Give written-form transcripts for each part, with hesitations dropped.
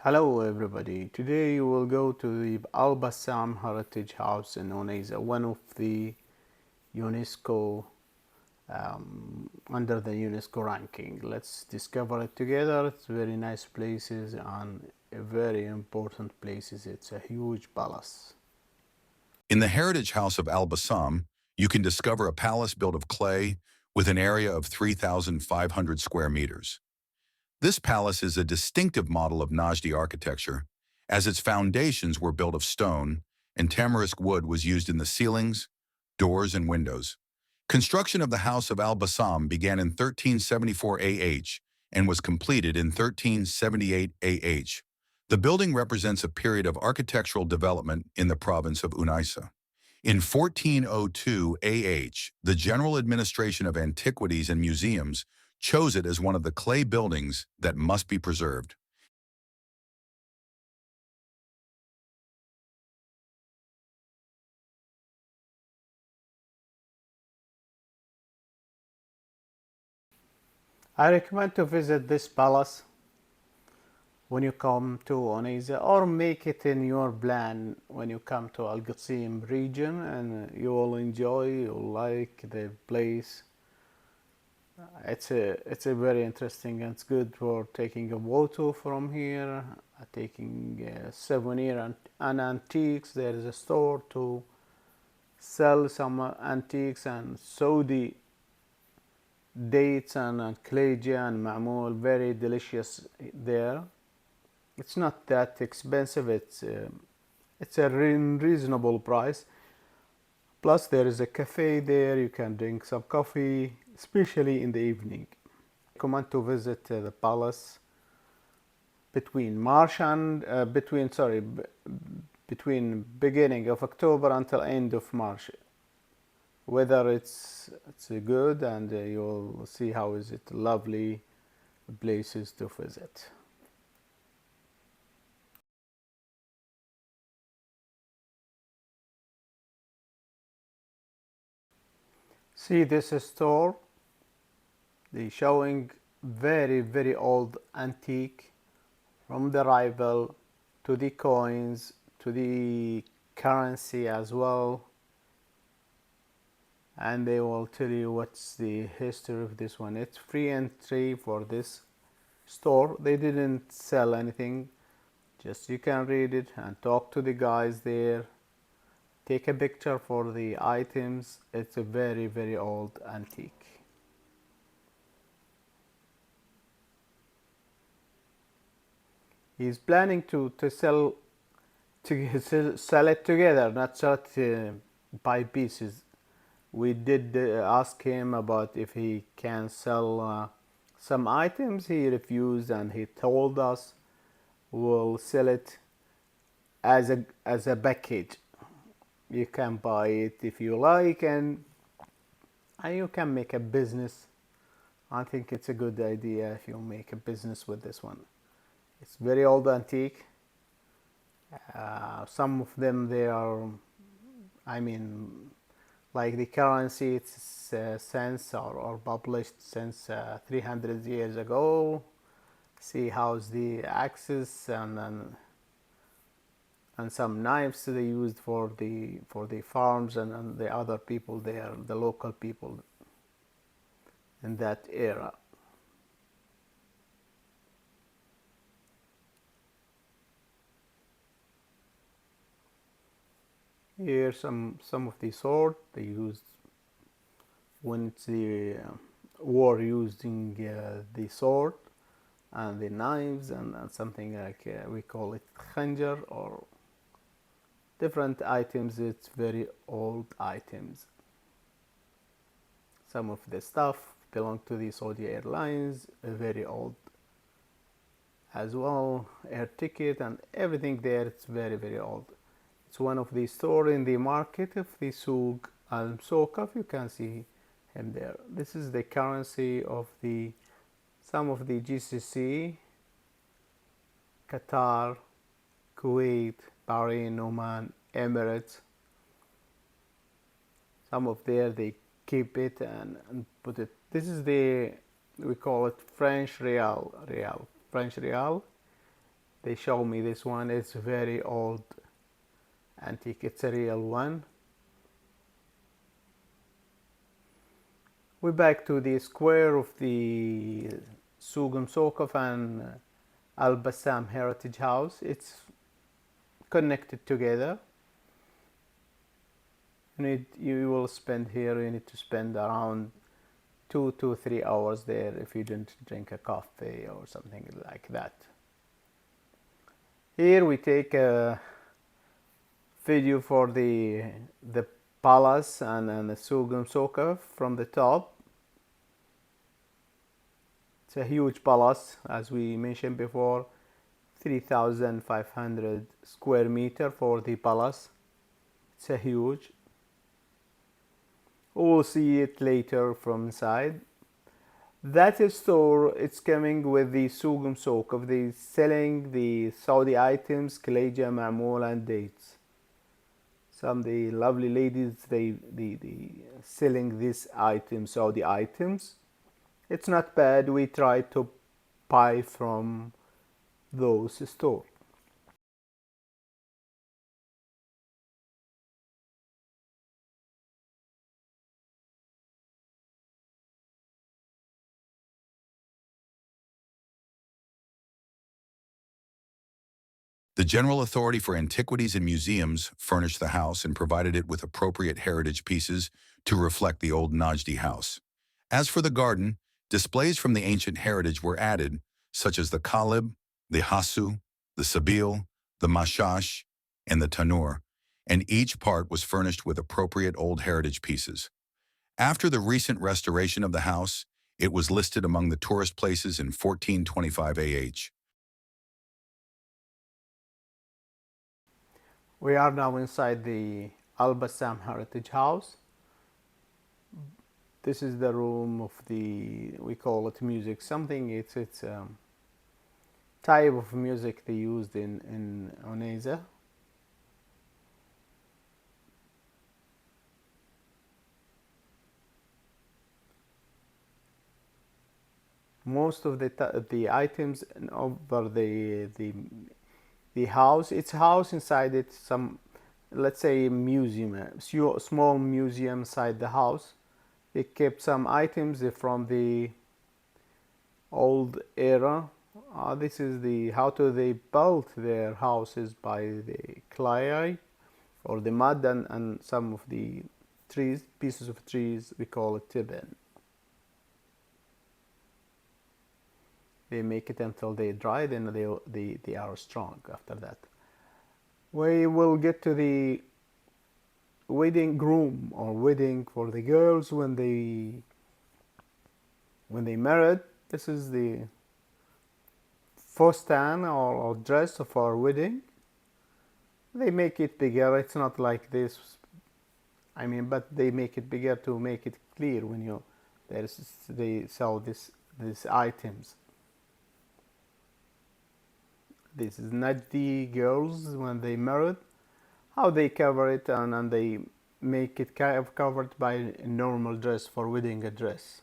Hello everybody. Today you will go to the Al-Bassam Heritage House in Unaizah, one of the UNESCO under the UNESCO ranking. Let's discover it together. It's very nice places and very important places. It's a huge palace. In the Heritage House of Al-Bassam, you can discover a palace built of clay with an area of 3,500 square meters. This palace is a distinctive model of Najdi architecture, as its foundations were built of stone and tamarisk wood was used in the ceilings, doors, and windows. Construction of the House of Al-Bassam began in 1374 AH and was completed in 1378 AH. The building represents a period of architectural development in the province of Unaizah. In 1402 AH, the General Administration of Antiquities and Museums chose it as one of the clay buildings that must be preserved. I recommend to visit this palace when you come to Unaizah, or make it in your plan when you come to Al-Qassim region, and you will enjoy, you'll like the place. It's a very interesting, and it's good for taking a photo from here, taking souvenir and antiques. There is a store to sell some antiques and Saudi dates and Kaleja and Ma'mul, very delicious there. It's not that expensive. It's a reasonable price. Plus, there is a cafe there. You can drink some coffee, especially in the evening. I recommend to visit the palace between March and between beginning of October until end of March. Weather it's good, and you'll see how is it lovely places to visit. See this store, they showing very old antique, from the rival to the coins to the currency as well, and they will tell you what's the history of this one. It's free entry for this store. They didn't sell anything, just you can read it and talk to the guys there, take a picture for the items. It's a very old antique. He's planning to sell it together, not sell it by pieces. We did ask him about if he can sell some items. He refused, and he told us we'll sell it as a package. You can buy it if you like, and you can make a business. I think it's a good idea if you make a business with this one. It's very old antique. Some of them they are, I mean, like the currency, it's since or published since 300 years ago. See how's the axis, and some knives they used for the farms, and the other people there, the local people in that era. Here some of the sword they used when it's the war, using the sword and the knives, and something like we call it khanjar, or different items. It's very old items. Some of the stuff belong to the Saudi Airlines, very old as well. Air ticket and everything there, it's very old. It's one of the store in the market of the Souk Al-Masookf. You can see him there. This is the currency of the some of the GCC, Qatar, Kuwait, Bahrain, Oman, Emirates. Some of there they keep it and put it. This is the, we call it French real. French real. They show me this one. It's very old antique. It's a real one. We're back to the square of the Souk Msokaf and Al-Bassam Heritage House. It's connected together. You will spend here, you need to spend around 2 to 3 hours there if you don't drink a coffee or something like that. Here we take a video for the palace and the Souk Msokaf from the top. It's a huge palace, as we mentioned before, 3,500 square meter for the palace. It's a huge. We'll see it later from inside. That store, it's coming with the Souk Msokaf. They selling the Saudi items, Kaleja, Ma'mool and dates. Some the lovely ladies, they selling these items, Saudi items. It's not bad. We try to buy from those stores. The General Authority for Antiquities and Museums furnished the house and provided it with appropriate heritage pieces to reflect the old Najdi house. As for the garden, displays from the ancient heritage were added, such as the Qalib, the Hasu, the Sabil, the Mashash, and the Tanur, and each part was furnished with appropriate old heritage pieces. After the recent restoration of the house, it was listed among the tourist places in 1425 AH. We are now inside the Al-Bassam Heritage House. This is the room of we call it music something. It's type of music they used in Unaizah. Most of the items over the house, it's a house inside it, some, let's say, museum, a small museum inside the house. They kept some items from the old era. This is how they built their houses by the clay or the mud and some of the trees, pieces of trees, we call it tiben. They make it until they dry, then they are strong after that. We will get to the wedding groom or wedding for the girls when they married. This is the fustan or dress of our wedding. They make it bigger. It's not like this. But they make it bigger to make it clear when they sell these items. This is Najdi girls when they married, how they cover it and they make it covered by a normal dress for wedding dress.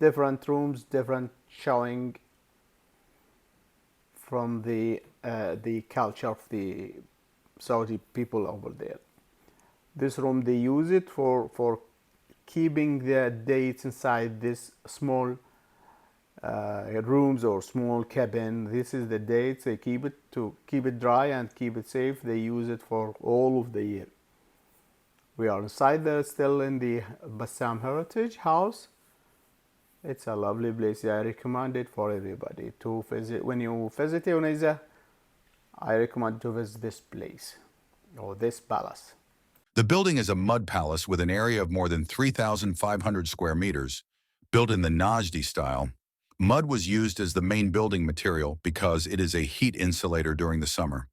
Different rooms, different showing from the culture of the Saudi people over there. This room they use it for keeping the dates inside this small rooms or small cabin. This is the dates. They keep it dry and keep it safe. They use it for all of the year. We are inside there, still in the Bassam Heritage House. It's a lovely place. I recommend it for everybody to visit. When you visit Unaizah, I recommend to visit this place or this palace. The building is a mud palace with an area of more than 3,500 square meters, built in the Najdi style. Mud was used as the main building material because it is a heat insulator during the summer.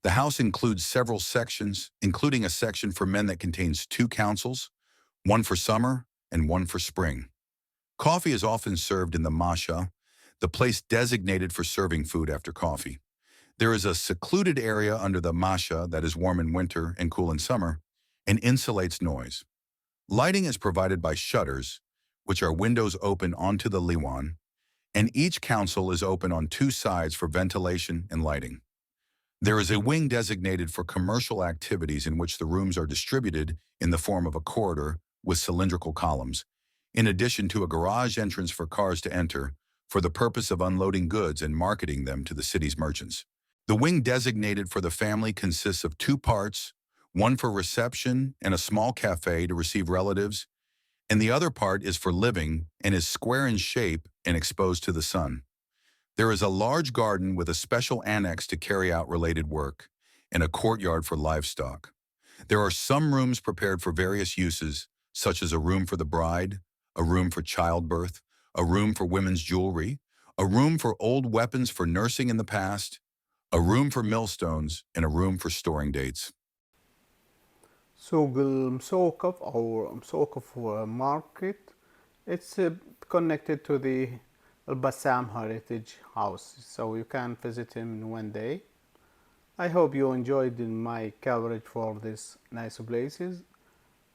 The house includes several sections, including a section for men that contains 2 councils, one for summer and one for spring. Coffee is often served in the Masha, the place designated for serving food after coffee. There is a secluded area under the Masha that is warm in winter and cool in summer and insulates noise. Lighting is provided by shutters, which are windows open onto the Liwan, and each council is open on two sides for ventilation and lighting. There is a wing designated for commercial activities in which the rooms are distributed in the form of a corridor with cylindrical columns, in addition to a garage entrance for cars to enter for the purpose of unloading goods and marketing them to the city's merchants. The wing designated for the family consists of two parts, one for reception and a small cafe to receive relatives, and the other part is for living and is square in shape and exposed to the sun. There is a large garden with a special annex to carry out related work, and a courtyard for livestock. There are some rooms prepared for various uses, such as a room for the bride, a room for childbirth, a room for women's jewelry, a room for old weapons for nursing in the past, a room for millstones, and a room for storing dates. سوق المسوقف أو مسوقف market. It's connected to the Al-Bassam Heritage House, so you can visit him in one day. I hope you enjoyed my coverage for these nice places,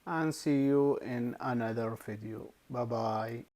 and see you in another video. Bye bye.